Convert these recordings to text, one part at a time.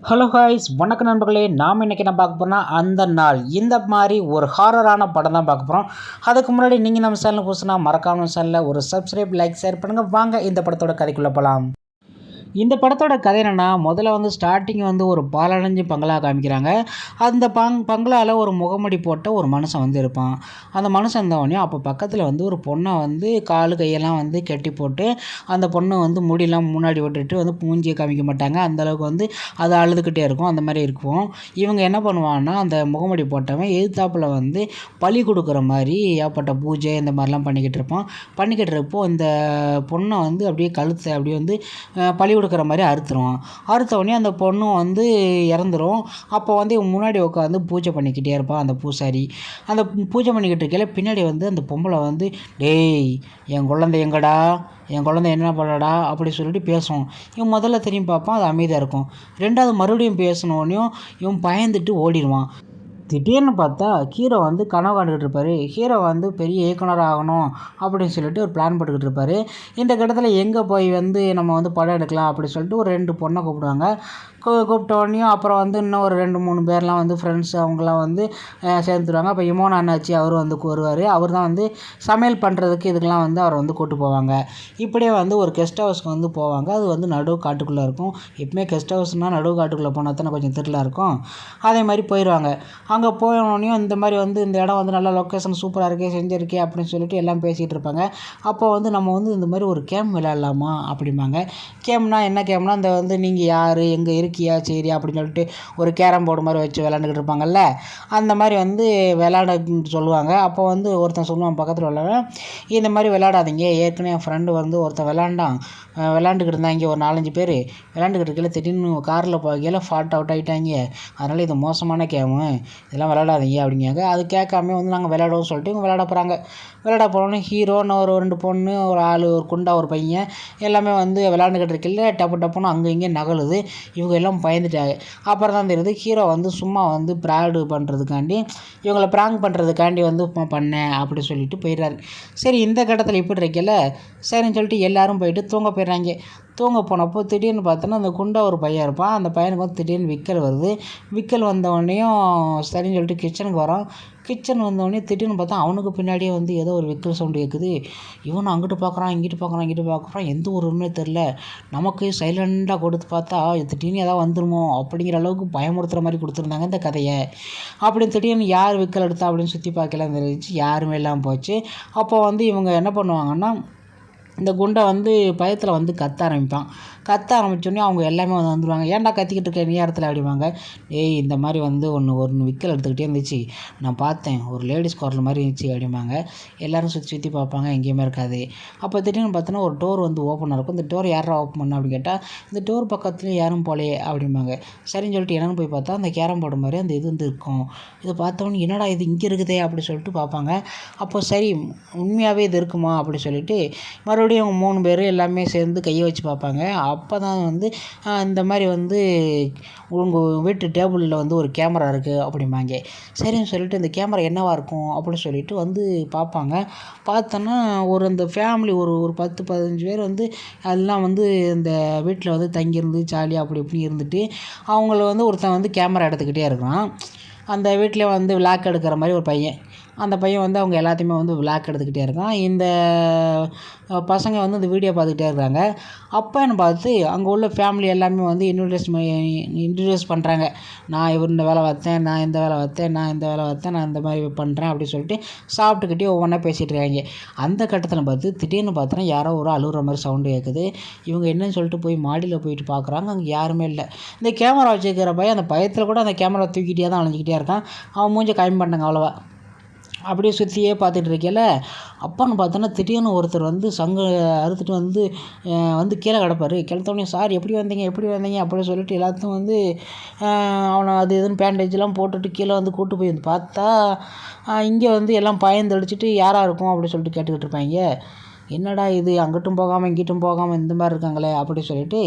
Hello ஹாய்ஸ், வணக்கம் நண்பர்களே. நாம் இன்றைக்கி என்ன பார்க்க போகிறோம்னா, அந்த நாள் இந்த மாதிரி ஒரு ஹாரரான படம் தான் பார்க்க போகிறோம். அதுக்கு முன்னாடி நீங்கள் நம்ம சேனல் புதுசுனா மறக்காம சேனலில் ஒரு சப்ஸ்கிரைப், லைக், ஷேர் பண்ணுங்கள். வாங்க இந்த படத்தோட கதைக்குள்ளே போகலாம். இந்த படத்தோட கதை என்னென்னா, முதல்ல ஸ்டார்டிங் ஒரு பாலடைஞ்சு பங்களா காமிக்கிறாங்க. அந்த பங்களாவில் ஒரு முகமூடி போட்ட ஒரு மனுஷன் இருப்பான். அந்த மனுஷன் இருந்தவொடனே அப்போ பக்கத்தில் ஒரு பொண்ணை காலு கையெல்லாம் கட்டி போட்டு, அந்த பொண்ணை முடியெல்லாம் முன்னாடி விட்டுட்டு மூஞ்சியை காமிக்க மாட்டாங்க. அந்தளவுக்கு அது அழுதுகிட்டே இருக்கும். அந்த மாதிரி இருக்கும். இவங்க என்ன பண்ணுவாங்கன்னா, அந்த முகமூடி போட்டவன் எதிர்த்தாப்பில் பலி கொடுக்குற மாதிரி ஏற்பட்ட பூஜை இந்த மாதிரிலாம் பண்ணிக்கிட்டு இருப்பான். பண்ணிக்கிட்டு இருப்போ இந்த பொண்ணை அப்படியே கழுத்தை அப்படியே பலி கொடுக்குற மாதிரி அறுத்தவுடனே அந்த பொண்ணும் இறந்துடும். அப்போ இவன் முன்னாடி உட்காந்து பூஜை பண்ணிக்கிட்டே இருப்பான் அந்த பூசாரி. அந்த பூஜை பண்ணிக்கிட்டு இருக்கையில் பின்னாடி அந்த பொம்பளை டேய், என் குழந்தை எங்கடா, என் குழந்தை என்ன பண்ணடா அப்படி சொல்லிட்டு பேசும். இவன் முதல்ல திரும்பி பார்ப்பான், அது அமைதியாக இருக்கும். ரெண்டாவது மறுபடியும் பேசினோடனையும் இவன் பயந்துட்டு ஓடிடுவான். திடீர்னு பார்த்தா ஹீரோ கனவு காண்டுக்கிட்டு இருப்பார். ஹீரோ பெரிய இயக்குனர் ஆகணும் அப்படின்னு சொல்லிட்டு ஒரு பிளான் போட்டுக்கிட்டு இருப்பார். இந்த கட்டத்தில் எங்கே போய் நம்ம படம் எடுக்கலாம் அப்படின்னு சொல்லிட்டு ஒரு 2 பொண்ணை கூப்பிடுவாங்க. கூப்பிட்டோடனையும் அப்புறம் இன்னும் ஒரு 2-3 பேர்லாம் ஃப்ரெண்ட்ஸ் அவங்களாம் சேர்ந்துருவாங்க. அப்போ இமோன் அண்ணாச்சி அவரும் வருவார். அவர் தான் சமையல் பண்ணுறதுக்கு இதுக்கெலாம் அவரை கூப்பிட்டு போவாங்க. இப்படியே ஒரு கெஸ்ட் ஹவுஸ்க்கு போவாங்க. அது நடுவு காட்டுக்குள்ளே இருக்கும். எப்பவுமே கெஸ்ட் ஹவுஸ்னால் நடுவு காட்டுக்குள்ளே போனால் தானே கொஞ்சம் திருளாக இருக்கும். அதே மாதிரி போயிடுவாங்க. அங்கே போனோடனையும் இந்த மாதிரி இந்த இடம் நல்ல லொக்கேஷன் சூப்பராக இருக்கே, செஞ்சுருக்கே அப்படின்னு சொல்லிட்டு எல்லாம் பேசிகிட்டு இருப்பாங்க. அப்போ நம்ம இந்த மாதிரி ஒரு கேம் விளையாடலாமா அப்படிம்பாங்க. கேம்னா என்ன கேம்னா, இந்த நீங்கள் யார், எங்கே இருக்கியா, சரி அப்படின்னு சொல்லிட்டு ஒரு கேரம் போர்டு மாதிரி வச்சு விளாண்டுக்கிட்டு இருப்பாங்கல்ல, அந்த மாதிரி விளையாட சொல்லுவாங்க. அப்போ ஒருத்தன் சொல்லுவான் பக்கத்தில் உள்ளவன், இந்த மாதிரி விளையாடாதீங்க, ஏற்கனவே என் ஃப்ரெண்டு ஒருத்தன் விளாண்டுக்கிட்டு இருந்தாங்க. ஒரு 4-5 பேர் விளாண்டுக்கிட்டு இருக்கையில் திடீர்னு காரில் போகையில் ஃபால்ட் அவுட் ஆகிட்டாங்க. அதனால் இது மோசமான கேமு, இதெல்லாம் விளையாடாதீங்க அப்படிங்காங்க. அது கேட்காம நாங்கள் விளையாடுவோம்னு சொல்லிட்டு இவங்க விளையாட போகிறாங்க. விளையாட போனோன்னே ஹீரோன்னு ஒரு 2 பொண்ணு, ஒரு ஆள், ஒரு குண்டா ஒரு பையன் எல்லாமே விளையாண்டுக்கிட்டு இருக்கையில் டப்பு டப்புன்னு அங்கே இங்கே நகலுது. இவங்க எல்லாம் பயந்துட்டாங்க. அப்புறம் தான் தெரியுது ஹீரோ சும்மா ப்ராடு பண்ணுறதுக்காண்டி, இவங்களை ப்ராங்க் பண்ணுறதுக்காண்டி பண்ணேன் அப்படி சொல்லிட்டு போயிடுறாரு. சரி, இந்த கட்டத்தில் இப்படி இருக்கையில் சரின்னு சொல்லிட்டு எல்லோரும் போயிட்டு தூங்க போயிடுறாங்க. தூங்க போனப்போ திடீர்னு பார்த்தோன்னா அந்த குண்டா ஒரு பையன் இருப்பான். அந்த பையனுக்கு திடீர்னு விக்கல் வருது. விக்கல் வந்தவொடனேயும் சரின்னு சொல்லிட்டு கிச்சனுக்கு வரோம். கிச்சன் வந்தவொடனே திடீர்னு பார்த்தா அவனுக்கு பின்னாடியே ஏதோ ஒரு விக்கல் சவுண்டு கேட்குது. இவனும் அங்கிட்டு பார்க்குறான், இங்கிட்டு பார்க்குறான், இங்கிட்டு பார்க்குறான். எந்த ஒரு உண்மையே தெரில. நமக்கு சைலண்டாக கொடுத்து பார்த்தா திடீர்னு ஏதாவது வந்துருமோ அப்படிங்கிற அளவுக்கு பயமுறுத்துகிற மாதிரி கொடுத்துருந்தாங்க இந்த கதையை. அப்படின்னு திடீர்னு யார் விக்கல் எடுத்தா அப்படின்னு சுற்றி பார்க்கலாம் தெரிஞ்சிச்சு. யாருமே இல்லாமல் போச்சு. அப்போ இவங்க என்ன பண்ணுவாங்கன்னா, இந்த குண்டை பயத்தில் கத்த ஆரம்பிப்பான். கத்த ஆரம்பித்தோடனே அவங்க எல்லாமே வந்துடுவாங்க. ஏன்டா கத்திக்கிட்டு இருக்க நேரத்தில் அப்படிவாங்க. ஏய், இந்த மாதிரி ஒன்று விக்கல் எடுத்துக்கிட்டே இருந்துச்சு, நான் பார்த்தேன், ஒரு லேடிஸ் குரல் மாதிரி இருந்துச்சு அப்படிம்பாங்க. எல்லோரும் சுற்றி சுற்றி பார்ப்பாங்க, எங்கேயுமே இருக்காது. அப்போ திடீர்னு பார்த்தோன்னா ஒரு டோர் ஓப்பனாக இருக்கும். இந்த டோர் யாரா ஓப்பன் பண்ணா அப்படின்னு கேட்டால், இந்த டோர் பக்கத்துலேயும் யாரும் போலையே அப்படிம்பாங்க. சரின்னு சொல்லிட்டு என்னென்னு போய் பார்த்தா அந்த கேரம் போர்டு மாதிரி அந்த இது இருக்கும். இதை பார்த்தோன்னே என்னடா இது இங்கே இருக்குதே அப்படி சொல்லிட்டு பார்ப்பாங்க. அப்போ சரி, உண்மையாகவே இது இருக்குமா அப்படி சொல்லிட்டு மறுபடியும் 3 பேர் எல்லாமே சேர்ந்து கையை வச்சு பார்ப்பாங்க. அப்போ தான் இந்த மாதிரி உங்கள் வீட்டு டேபிளில் ஒரு கேமரா இருக்குது அப்படிம்பாங்க. சரின்னு சொல்லிட்டு இந்த கேமரா என்னவாக இருக்கும் அப்படின்னு சொல்லிட்டு பார்ப்பாங்க. பார்த்தோன்னா அந்த ஃபேமிலி ஒரு 10-15 பேர் எல்லாம் இந்த வீட்டில் தங்கியிருந்து ஜாலியாக அப்படி இப்படி இருந்துட்டு அவங்கள ஒருத்தன் கேமரா எடுத்துக்கிட்டே இருக்கிறான். அந்த வீட்டில் விளாக் எடுக்கிற மாதிரி ஒரு பையன். அந்த பையன் அவங்க எல்லாத்தையுமே விளாக் எடுத்துக்கிட்டே இருக்கான். இந்த பசங்க இந்த வீடியோ பார்த்துக்கிட்டே இருக்காங்க. அப்போன்னு பார்த்து அங்கே உள்ள ஃபேமிலி எல்லாமே இன்ட்ரடியூஸ் பண்ணுறாங்க. நான் இந்த வேலை பார்த்தேன், நான் இந்த வேலை பார்த்தேன், நான் இந்த வேலை பார்த்தேன், நான் இந்த மாதிரி பண்ணுறேன் அப்படி சொல்லிட்டு சாப்பிட்டுக்கிட்டே ஒவ்வொன்றா பேசிகிட்டு இருக்காங்க. அந்த கட்டத்தில் பார்த்து திடீர்னு பார்த்தோன்னா யாரோ ஒரு அழுகுற மாதிரி சவுண்டு கேட்குது. இவங்க என்னன்னு சொல்லிட்டு போய் மாடியில் போயிட்டு பார்க்குறாங்க. அங்கே யாருமே இல்லை. இந்த கேமரா வச்சுருக்கிற பையன் அந்த பயத்தில் கூட அந்த கேமரா தூக்கிட்டே தான் அழிஞ்சிக்கிட்டே இருக்கான். அவன் மூஞ்ச காமி பண்ணாங்க அவ்வளோவா. அப்படியே சுற்றியே பார்த்துட்டு இருக்கையில் அப்பான்னு பார்த்தோன்னா திடீர்னு ஒருத்தர் சங்கு அறுத்துட்டு கீழே கிடப்பார். கிடத்தோடனே சார் எப்படி வந்தீங்க அப்படின்னு சொல்லிட்டு எல்லாத்தையும் அவனை அது இதுன்னு பேண்டேஜெலாம் போட்டுட்டு கீழே கூப்பிட்டு போய் பார்த்தா இங்கே எல்லாம் பயந்தடிச்சிட்டு யாராக இருக்கும் அப்படின்னு சொல்லிட்டு கேட்டுக்கிட்டு இருப்பாங்க. என்னடா இது அங்கிட்டும் போகாமல் இங்கிட்டும் போகாமல் இந்த மாதிரி இருக்காங்களே அப்படி சொல்லிட்டு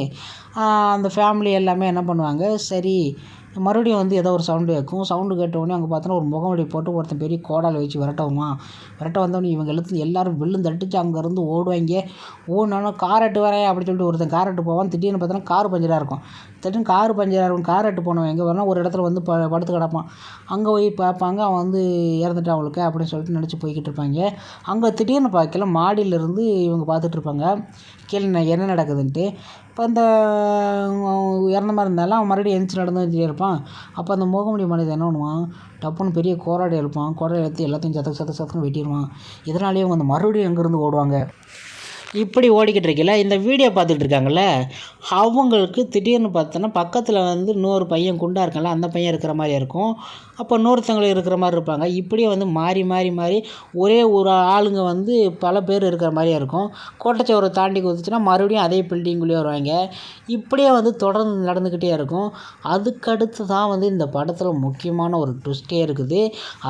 அந்த ஃபேமிலி எல்லாமே என்ன பண்ணுவாங்க, சரி மறுபடியும் வந்து ஏதோ ஒரு சவுண்டு கேட்கும். சவுண்டு கேட்டவுடனே அங்கே பார்த்தோன்னா ஒரு முகமூடி போட்டு ஒருத்தன் பெரிய கோடால் வச்சு விரட்ட வந்தோடனே இவங்க எல்லோரும் விழுந்தடிச்சு அங்கேருந்து ஓடுவாங்க. ஓடுனாலும் கார் எட்டு வரேன் அப்படின்னு சொல்லிட்டு ஒருத்தன் கார் எட்டு போவான். திடீர்னு பார்த்தோன்னா கார் பஞ்சராக இருக்கும். திடீர்னு கார் பஞ்சராக இருக்கும். கார் எட்டு போனவன் எங்கே வரனா ஒரு இடத்துல வந்து படுத்து கிடப்பான். அங்கே போய் பார்ப்பாங்க, அவன் வந்து இறந்துட்டான் அவளுக்கு அப்படின்னு சொல்லிட்டு நினச்சி போய்கிட்டு இருப்பாங்க. அங்கே திடீர்னு பார்க்கல மாடியிலேருந்து இவங்க பார்த்துட்ருப்பாங்க கீழே என்ன நடக்குதுன்ட்டு. இப்போ அந்த இறந்த மாதிரி இருந்தாலும் அவன் மறுபடியும் எந்திரிச்சு நடந்து வந்துட்டே இருப்பான். அப்போ அந்த முகமூடி மனிதன் என்ன பண்ணுவான், டப்புன்னு பெரிய கோடாரி எழுப்பான். கோடாரி எடுத்து எல்லாத்தையும் சத்தம் வெட்டிடுவான். இதனாலேயே அவங்க அந்த மறுபடியும் எங்கேருந்து ஓடுவாங்க. இப்படி ஓடிக்கிட்டு இருக்கல இந்த வீடியோ பார்த்துட்டு இருக்காங்கல்ல, அவங்களுக்கு திடீர்னு பார்த்தோன்னா பக்கத்தில் வந்து இன்னொரு பையன் குண்டா இருக்கான்ல, அந்த பையன் இருக்கிற மாதிரி இருக்கும். அப்போ இன்னொருத்தவங்க இருக்கிற மாதிரி இருப்பாங்க. இப்படியே வந்து மாறி ஒரே ஒரு ஆளுங்க வந்து பல பேர் இருக்கிற மாதிரியே இருக்கும். கோட்டைச்சுவரை தாண்டி குதிச்சுன்னா மறுபடியும் அதே பில்டிங்குள்ளேயே வருவாங்க. இப்படியே வந்து தொடர்ந்து நடந்துக்கிட்டே இருக்கும். அதுக்கடுத்து தான் வந்து இந்த படத்தில் முக்கியமான ஒரு ட்விஸ்ட்டே இருக்குது.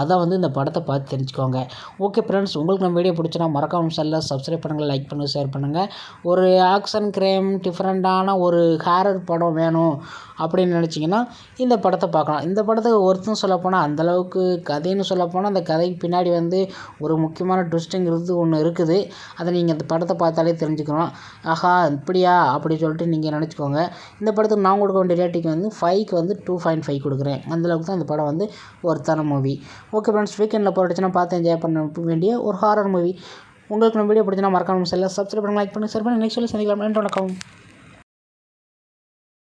அதை வந்து இந்த படத்தை பார்த்து தெரிஞ்சுக்கோங்க. ஓகே ஃப்ரெண்ட்ஸ், உங்களுக்கு நம்ம வீடியோ பிடிச்சினா மறக்காம சேனலை சப்ஸ்கிரைப் பண்ணுங்கள், லைக் பண்ணுங்கள், ஷேர் பண்ணுங்கள். ஒரு ஆக்ஷன் கிரைம் டிஃப்ரெண்ட்டான ஒரு ஹாரர் படம் வேணும் அப்படின்னு நினச்சிங்கன்னா இந்த படத்தை பார்க்கலாம். இந்த படத்துக்கு ஒருத்தன் சொல்லப்போனால் அந்தளவுக்கு கதைன்னு சொல்லப்போனால் அந்த கதைக்கு பின்னாடி வந்து ஒரு முக்கியமான ட்விஸ்ட்டுங்கிறது ஒன்று இருக்குது. அதை நீங்கள் அந்த படத்தை பார்த்தாலே தெரிஞ்சுக்கணும். ஆஹா இப்படியா அப்படி சொல்லிட்டு நீங்கள் நினச்சிக்கோங்க. இந்த படத்துக்கு நான் கொடுக்க வேண்டிய ரேட்டிங் வந்து 5க்கு வந்து 2.5 கொடுக்குறேன். அந்தளவுக்கு தான் இந்த படம் வந்து ஒருத்தான மூவி. ஓகே ஃப்ரெண்ட்ஸ், வீக்கெண்டில் போட்டுச்சுன்னா பார்த்து என்ஜாய் பண்ண வேண்டிய ஒரு ஹாரர் மூவி. உங்களுக்கு நம்ம வீடியோ பிடிச்சினா மறக்காம சப்ஸ்கிரைப் பண்ணுங்கள், லைக் பண்ணுங்கள், ஷேர் பண்ணுங்கள். நெக்ஸ்ட் சொல்லி சந்திக்கலாம். நன்றி, வணக்கம்.